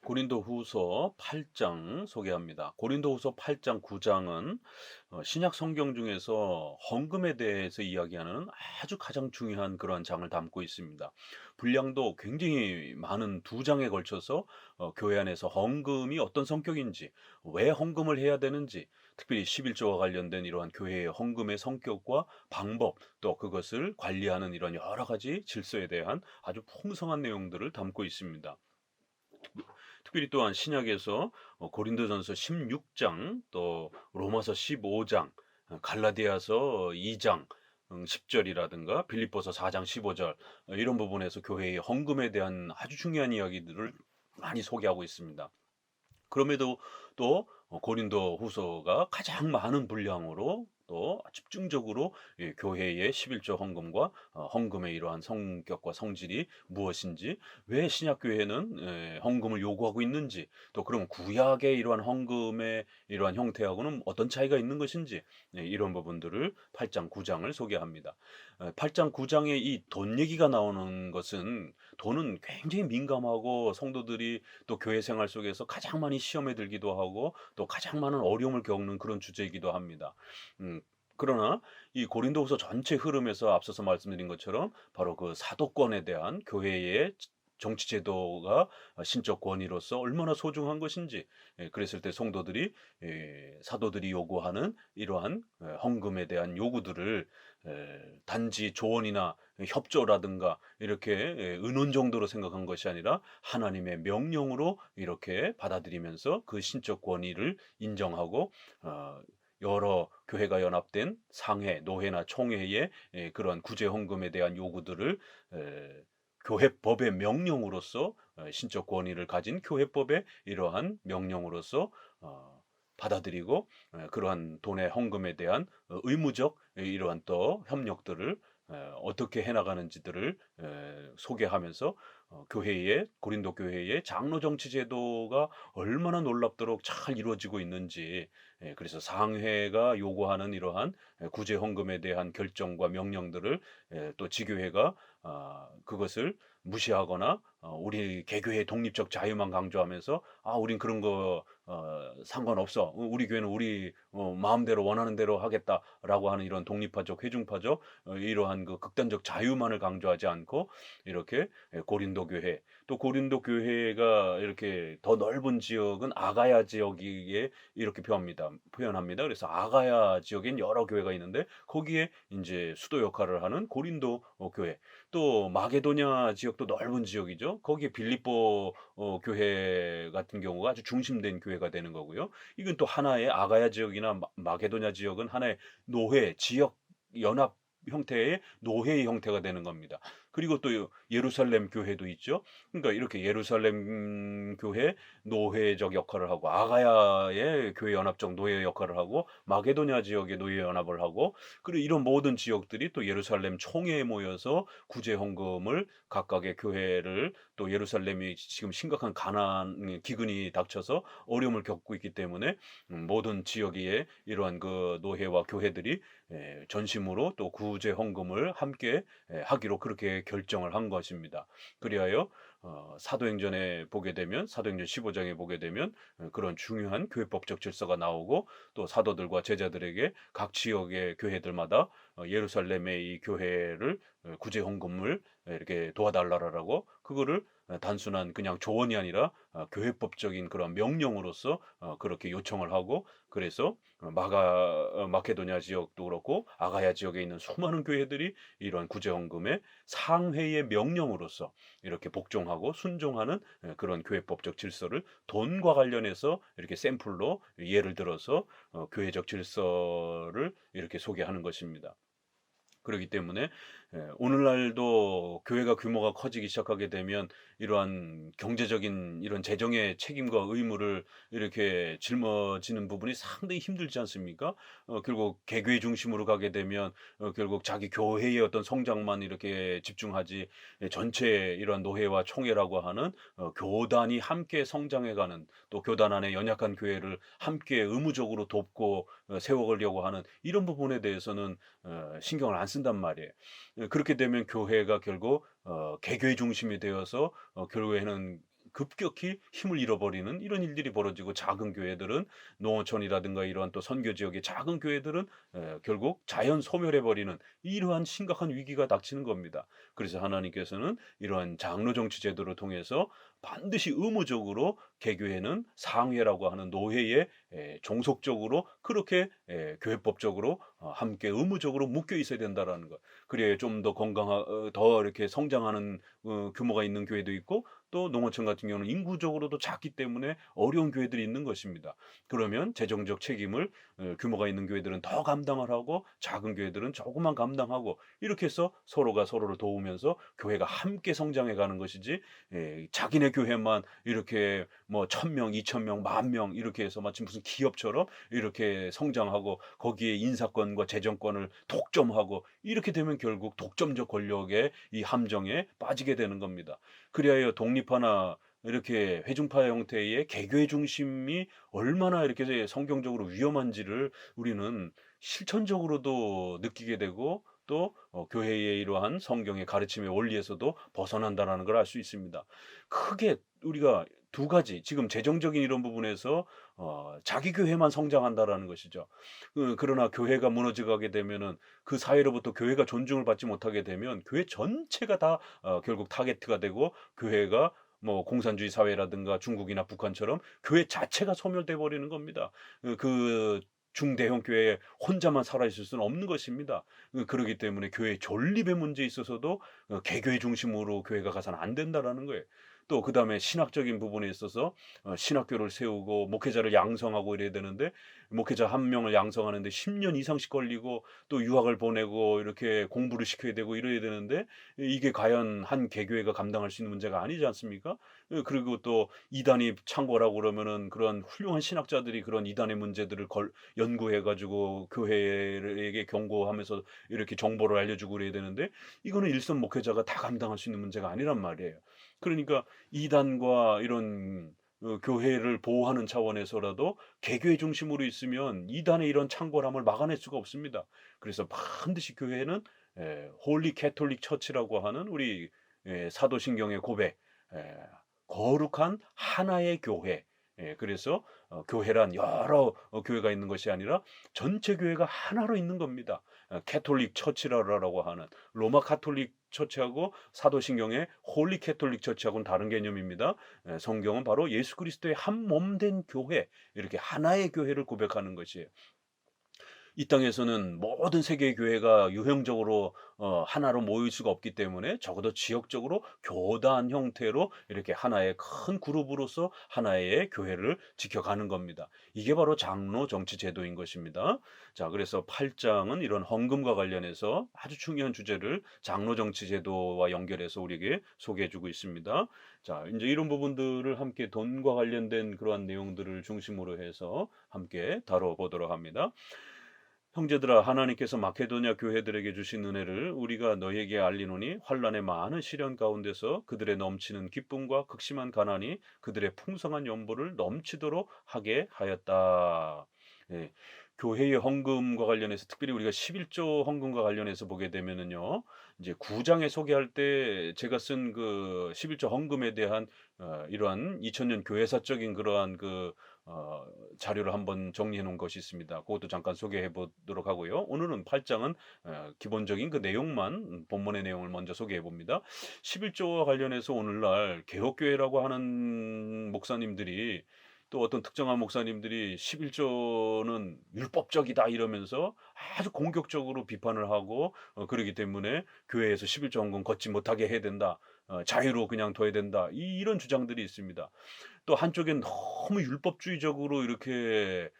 고린도후서 8장 소개합니다. 고린도후서 8장 9장은 신약 성경 중에서 헌금에 대해서 이야기하는 아주 가장 중요한 그러한 장을 담고 있습니다. 분량도 굉장히 많은 두 장에 걸쳐서 교회 안에서 헌금이 어떤 성격인지, 왜 헌금을 해야 되는지, 특별히 11조와 관련된 이러한 교회의 헌금의 성격과 방법, 또 그것을 관리하는 이런 여러 가지 질서에 대한 아주 풍성한 내용들을 담고 있습니다. 특별히 또한 신약에서 고린도전서 16장, 또 로마서 15장, 갈라디아서 2장 10절이라든가 빌립보서 4장 15절, 이런 부분에서 교회의 헌금에 대한 아주 중요한 이야기들을 많이 소개하고 있습니다. 그럼에도 또 고린도 후서가 가장 많은 분량으로 또 집중적으로 교회의 11조 헌금과 헌금의 이러한 성격과 성질이 무엇인지, 왜 신약교회는 헌금을 요구하고 있는지, 또 그럼 구약의 이러한 헌금의 이러한 형태하고는 어떤 차이가 있는 것인지, 이런 부분들을 8장 9장을 소개합니다. 8장 9장에 이 돈 얘기가 나오는 것은, 돈은 굉장히 민감하고 성도들이 또 교회 생활 속에서 가장 많이 시험에 들기도 하고 또 가장 많은 어려움을 겪는 그런 주제이기도 합니다. 음, 그러나 이 고린도후서 전체 흐름에서 앞서서 말씀드린 것처럼 바로 그 사도권에 대한 교회의 정치 제도가 신적 권위로서 얼마나 소중한 것인지, 그랬을 때 성도들이 사도들이 요구하는 이러한 헌금에 대한 요구들을 단지 조언이나 협조라든가 이렇게 의논 정도로 생각한 것이 아니라 하나님의 명령으로 이렇게 받아들이면서 그 신적 권위를 인정하고, 어, 여러 교회가 연합된 상회, 노회나 총회의 그런 구제 헌금에 대한 요구들을 교회법의 명령으로서, 신적 권위를 가진 교회법의 이러한 명령으로서 받아들이고, 그러한 돈의 헌금에 대한 의무적 이러한 또 협력들을 어떻게 해나가는지들을 소개하면서 교회의 고린도 교회의 장로 정치 제도가 얼마나 놀랍도록 잘 이루어지고 있는지, 그래서 상회가 요구하는 이러한 구제 헌금에 대한 결정과 명령들을 또 지교회가 그것을 무시하거나 우리 개교의 독립적 자유만 강조하면서 우린 그런 거 상관없어. 우리 교회는 우리 마음대로 원하는 대로 하겠다라고 하는 이런 독립파적, 회중파적 이러한 그 극단적 자유만을 강조하지 않고 이렇게 고린도 교회, 또 고린도 교회가 이렇게 더 넓은 지역은 아가야 지역이에 이렇게 표현합니다. 그래서 아가야 지역엔 여러 교회가 있는데 거기에 이제 수도 역할을 하는 고린도 교회, 또 마게도냐 지역도 넓은 지역이죠. 거기에 빌립보 교회 같은 경우가 아주 중심된 교회가 되는 거고요. 이건 또 하나의 아가야 지역이나 마게도냐 지역은 하나의 노회, 지역 연합 형태의 노회의 형태가 되는 겁니다. 그리고 또 예루살렘 교회도 있죠. 그러니까 이렇게 예루살렘 교회 노회적 역할을 하고, 아가야의 교회 연합적 노회 역할을 하고, 마게도냐 지역의 노예 연합을 하고, 그리고 이런 모든 지역들이 또 예루살렘 총회에 모여서 구제 헌금을, 각각의 교회를, 또 예루살렘이 지금 심각한 가난 기근이 닥쳐서 어려움을 겪고 있기 때문에 모든 지역의 이러한 그 노회와 교회들이 전심으로 또 구제 헌금을 함께 하기로 그렇게 결정을 한 것입니다. 그리하여 사도행전에 보게 되면, 사도행전 15장에 보게 되면 그런 중요한 교회법적 질서가 나오고, 또 사도들과 제자들에게 각 지역의 교회들마다 예루살렘의 이 교회를 구제 헌금을 이렇게 도와달라라고, 그거를 단순한 그냥 조언이 아니라 교회법적인 그런 명령으로서 그렇게 요청을 하고, 그래서 마케도냐 지역도 그렇고 아가야 지역에 있는 수많은 교회들이 이러한 구제헌금의 상회의 명령으로서 이렇게 복종하고 순종하는 그런 교회법적 질서를 돈과 관련해서 이렇게 샘플로 예를 들어서 교회적 질서를 이렇게 소개하는 것입니다. 그렇기 때문에 오늘날도 교회가 규모가 커지기 시작하게 되면 이러한 경제적인 이런 재정의 책임과 의무를 이렇게 짊어지는 부분이 상당히 힘들지 않습니까? 결국 개교회 중심으로 가게 되면 결국 자기 교회의 어떤 성장만 이렇게 집중하지, 전체 이러한 노회와 총회라고 하는 교단이 함께 성장해가는, 또 교단 안에 연약한 교회를 함께 의무적으로 돕고 세워가려고 하는 이런 부분에 대해서는 신경을 안 쓴단 말이에요. 그렇게 되면 교회가 결국 개교의 중심이 되어서 결국에는 급격히 힘을 잃어버리는 이런 일들이 벌어지고, 작은 교회들은 농어촌이라든가 이러한 또 선교 지역의 작은 교회들은 결국 자연 소멸해 버리는 이러한 심각한 위기가 닥치는 겁니다. 그래서 하나님께서는 이러한 장로 정치 제도를 통해서 반드시 의무적으로 개교회는 상회라고 하는 노회에 종속적으로 그렇게 교회법적으로 함께 의무적으로 묶여 있어야 된다라는 것. 그래야 좀 더 더 이렇게 성장하는 규모가 있는 교회도 있고, 또 농어촌 같은 경우는 인구적으로도 작기 때문에 어려운 교회들이 있는 것입니다. 그러면 재정적 책임을 규모가 있는 교회들은 더 감당을 하고, 작은 교회들은 조금만 감당하고, 이렇게 해서 서로가 서로를 도우면서 교회가 함께 성장해 가는 것이지, 자기네 교회만 이렇게 뭐 1,000명, 2,000명, 10,000명 이렇게 해서 마치 무슨 기업처럼 이렇게 성장하고, 거기에 인사권과 재정권을 독점하고, 이렇게 되면 결국 독점적 권력의 이 함정에 빠지게 되는 겁니다. 그리하여 독립파나 이렇게 회중파 형태의 개교의 중심이 얼마나 이렇게 성경적으로 위험한지를 우리는 실천적으로도 느끼게 되고, 또 교회의 이러한 성경의 가르침의 원리에서도 벗어난다라는 걸 알 수 있습니다. 크게 우리가 두 가지, 지금 재정적인 이런 부분에서 자기 교회만 성장한다라는 것이죠. 그러나 교회가 무너져 가게 되면은, 그 사회로부터 교회가 존중을 받지 못하게 되면 교회 전체가 다 결국 타겟트가 되고, 교회가 뭐 공산주의 사회라든가 중국이나 북한처럼 교회 자체가 소멸돼 버리는 겁니다. 그 중대형 교회에 혼자만 살아 있을 수는 없는 것입니다. 그러기 때문에 교회 존립의 문제에 있어서도 개교의 중심으로 교회가 가서는 안 된다라는 거예요. 또 그다음에 신학적인 부분에 있어서 신학교를 세우고 목회자를 양성하고 이래야 되는데, 목회자 한 명을 양성하는데 10년 이상씩 걸리고, 또 유학을 보내고 이렇게 공부를 시켜야 되고 이래야 되는데, 이게 과연 한 개교회가 감당할 수 있는 문제가 아니지 않습니까? 그리고 또 이단이 창궐하고 그러면은 그런 훌륭한 신학자들이 그런 이단의 문제들을 연구해 가지고 교회에게 경고하면서 이렇게 정보를 알려주고 그래야 되는데, 이거는 일선 목회자가 다 감당할 수 있는 문제가 아니란 말이에요. 그러니까 이단과 이런 교회를 보호하는 차원에서라도 개교의 중심으로 있으면 이단의 이런 창궐함을 막아낼 수가 없습니다. 그래서 반드시 교회는 홀리 캐톨릭 처치라고 하는 우리 사도신경의 고백, 에, 거룩한 하나의 교회. 그래서 교회란 여러 교회가 있는 것이 아니라 전체 교회가 하나로 있는 겁니다. 캐톨릭 처치라고 하는, 로마 카톨릭 처치하고 사도신경의 홀리 캐톨릭 처치하고는 다른 개념입니다. 성경은 바로 예수 그리스도의 한 몸 된 교회, 이렇게 하나의 교회를 고백하는 것이에요. 이 땅에서는 모든 세계의 교회가 유형적으로 하나로 모일 수가 없기 때문에, 적어도 지역적으로 교단 형태로 이렇게 하나의 큰 그룹으로서 하나의 교회를 지켜가는 겁니다. 이게 바로 장로 정치 제도인 것입니다. 자, 그래서 8장은 이런 헌금과 관련해서 아주 중요한 주제를 장로 정치 제도와 연결해서 우리에게 소개해 주고 있습니다. 자, 이제 이런 부분들을 함께 돈과 관련된 그러한 내용들을 중심으로 해서 함께 다뤄보도록 합니다. 형제들아, 하나님께서 마케도냐 교회들에게 주신 은혜를 우리가 너희에게 알리노니, 환난의 많은 시련 가운데서 그들의 넘치는 기쁨과 극심한 가난이 그들의 풍성한 연보를 넘치도록 하게 하였다. 예, 교회의 헌금과 관련해서, 특별히 우리가 11조 헌금과 관련해서 보게 되면은요, 이제 9장에 소개할 때 제가 쓴 그 11조 헌금에 대한 이러한 2000년 교회사적인 그러한 어, 자료를 한번 정리해 놓은 것이 있습니다. 그것도 잠깐 소개해 보도록 하고요. 오늘은 8장은 기본적인 그 내용만, 본문의 내용을 먼저 소개해 봅니다. 11조와 관련해서 오늘날 개혁교회라고 하는 목사님들이, 또 어떤 특정한 목사님들이 11조는 율법적이다 이러면서 아주 공격적으로 비판을 하고, 그러기 때문에 교회에서 11조 헌금 걷지 못하게 해야 된다. 자유로 그냥 둬야 된다. 이런 주장들이 있습니다. 또 한쪽엔 너무 율법주의적으로 이렇게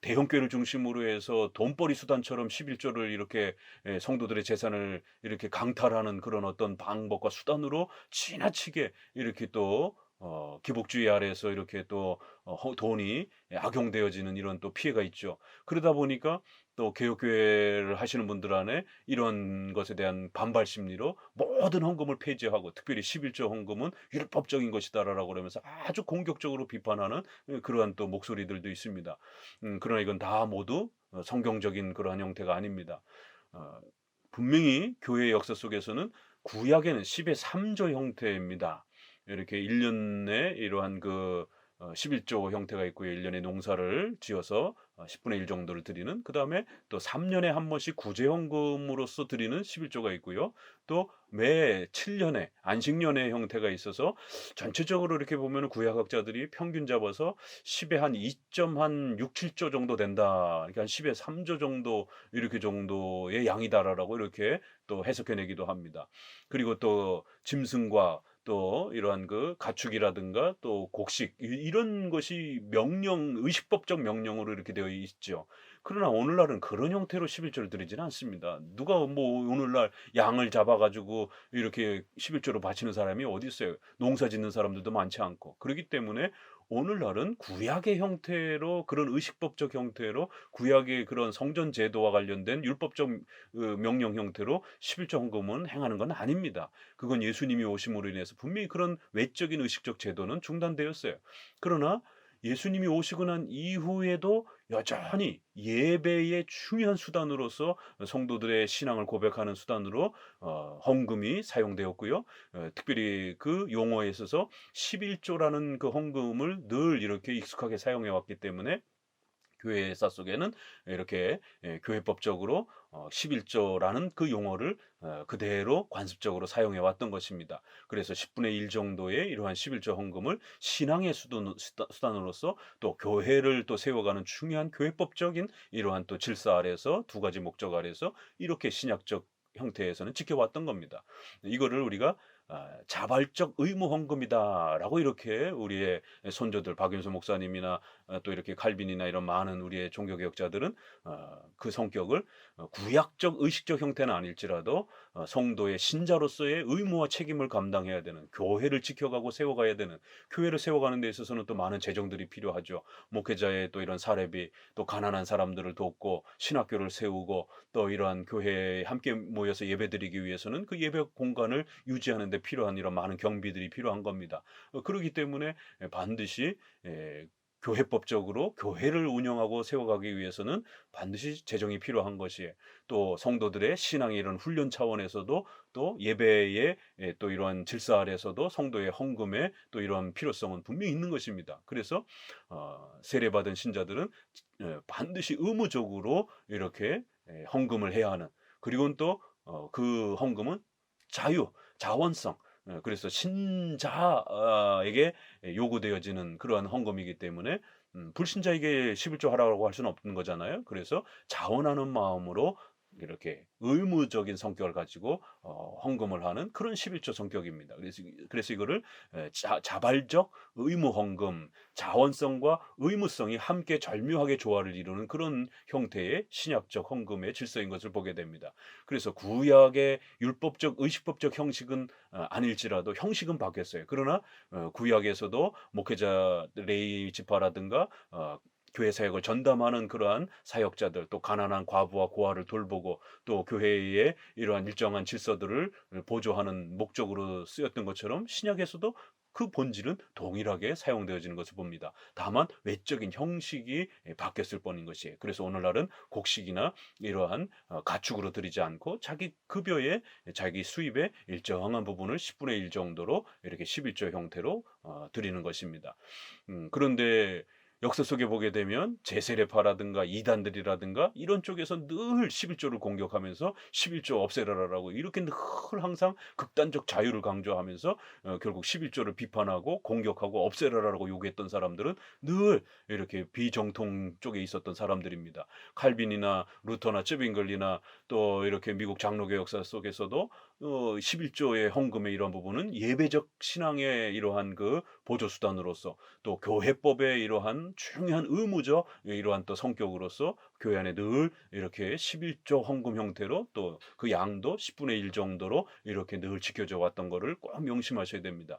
대형교회를 중심으로 해서 돈벌이 수단처럼 11조를 이렇게 성도들의 재산을 이렇게 강탈하는 그런 어떤 방법과 수단으로 지나치게 이렇게 또 기복주의 아래에서 이렇게 또 돈이 악용되어지는 이런 또 피해가 있죠. 그러다 보니까 또 개혁교회를 하시는 분들 안에 이런 것에 대한 반발 심리로 모든 헌금을 폐지하고, 특별히 11조 헌금은 율법적인 것이다라고 그러면서 아주 공격적으로 비판하는 그러한 또 목소리들도 있습니다. 그러나 이건 다 모두 성경적인 그러한 형태가 아닙니다. 어, 분명히 교회의 역사 속에서는 구약에는 10의 3조 형태입니다. 이렇게 1년 내에 이러한 그 11조 형태가 있고요. 1 년에 농사를 지어서 10분의 1 정도를 드리는, 그다음에 또 3 년에 한 번씩 구제헌금으로서 드리는 11조가 있고요. 또 매 7 년에 안식년의 형태가 있어서 전체적으로 이렇게 보면은 구약학자들이 평균 잡아서 10에 한 2.6, 7조 정도 된다. 그러니까 한 10에 3조 정도 이렇게 정도의 양이다라고 이렇게 또 해석해 내기도 합니다. 그리고 또 짐승과 또 이러한 그 가축이라든가 또 곡식 이런 것이 의식법적 명령으로 이렇게 되어 있죠. 그러나 오늘날은 그런 형태로 11조를 드리지는 않습니다. 누가 뭐 오늘날 양을 잡아 가지고 이렇게 11조로 바치는 사람이 어디 있어요. 농사 짓는 사람들도 많지 않고. 그렇기 때문에 오늘날은 구약의 형태로, 그런 의식법적 형태로, 구약의 그런 성전 제도와 관련된 율법적 명령 형태로 11조 헌금은 행하는 건 아닙니다. 그건 예수님이 오심으로 인해서 분명히 그런 외적인 의식적 제도는 중단되었어요. 그러나 예수님이 오시고 난 이후에도 여전히 예배의 중요한 수단으로서 성도들의 신앙을 고백하는 수단으로 헌금이 사용되었고요. 특별히 그 용어에 있어서 11조라는 그 헌금을 늘 이렇게 익숙하게 사용해 왔기 때문에 교회 역사 속에는 이렇게 교회법적으로 11조라는 그 용어를 그대로 관습적으로 사용해 왔던 것입니다. 그래서 10분의 1 정도의 이러한 11조 헌금을 신앙의 수단으로서 또 교회를 또 세워가는 중요한 교회법적인 이러한 또 질서 아래에서, 두 가지 목적 아래에서 이렇게 신약적 형태에서는 지켜왔던 겁니다. 이거를 우리가 자발적 의무 헌금이다라고 이렇게 우리의 손조들 박윤수 목사님이나 또 이렇게 칼빈이나 이런 많은 우리의 종교개혁자들은 그 성격을 구약적 의식적 형태는 아닐지라도 성도의 신자로서의 의무와 책임을 감당해야 되는, 교회를 지켜가고 세워가야 되는, 교회를 세워가는 데 있어서는 또 많은 재정들이 필요하죠. 목회자의 또 이런 사례비, 또 가난한 사람들을 돕고 신학교를 세우고 또 이러한 교회에 함께 모여서 예배드리기 위해서는 그 예배 공간을 유지하는 데 필요한 이런 많은 경비들이 필요한 겁니다. 그렇기 때문에 반드시 교회법적으로 교회를 운영하고 세워가기 위해서는 반드시 재정이 필요한 것이에요. 또 성도들의 신앙의 이런 훈련 차원에서도, 또 예배의 또 이러한 질서 아래에서도 성도의 헌금의 또 이런 필요성은 분명히 있는 것입니다. 그래서 세례받은 신자들은 반드시 의무적으로 이렇게 헌금을 해야 하는, 그리고는 또 그 헌금은 자원성, 그래서 신자에게 요구되어지는 그러한 헌금이기 때문에 불신자에게 11조 하라고 할 수는 없는 거잖아요. 그래서 자원하는 마음으로 이렇게 의무적인 성격을 가지고 헌금을 하는 그런 11조 성격입니다. 그래서 이거를 자발적 의무 헌금, 자원성과 의무성이 함께 절묘하게 조화를 이루는 그런 형태의 신약적 헌금의 질서인 것을 보게 됩니다. 그래서 구약의 율법적 의식법적 형식은 아닐지라도 형식은 바뀌었어요. 그러나 구약에서도 목회자 레위 지파라든가 교회 사역을 전담하는 그러한 사역자들, 또 가난한 과부와 고아를 돌보고 또 교회의 이러한 일정한 질서들을 보조하는 목적으로 쓰였던 것처럼 신약에서도 그 본질은 동일하게 사용되어지는 것을 봅니다. 다만 외적인 형식이 바뀌었을 뿐인 것이에요. 그래서 오늘날은 곡식이나 이러한 가축으로 드리지 않고 자기 급여에, 자기 수입의 일정한 부분을 10분의 1 정도로 이렇게 11조 형태로 드리는 것입니다. 그런데 역사 속에 보게 되면 제세례파라든가 이단들이라든가 이런 쪽에서 늘 11조를 공격하면서 11조 없애라라고 이렇게 늘 항상 극단적 자유를 강조하면서 결국 11조를 비판하고 공격하고 없애라라고 요구했던 사람들은 늘 이렇게 비정통 쪽에 있었던 사람들입니다. 칼빈이나 루터나 쯔빙글리나 또 이렇게 미국 장로교 역사 속에서도 11조의 헌금의 이러한 부분은 예배적 신앙의 이러한 그 보조 수단으로서, 또 교회법의 이러한 중요한 의무적 이러한 또 성격으로서 교회 안에 늘 이렇게 11조 헌금 형태로, 또 그 양도 10분의 1 정도로 이렇게 늘 지켜져 왔던 거를 꼭 명심하셔야 됩니다.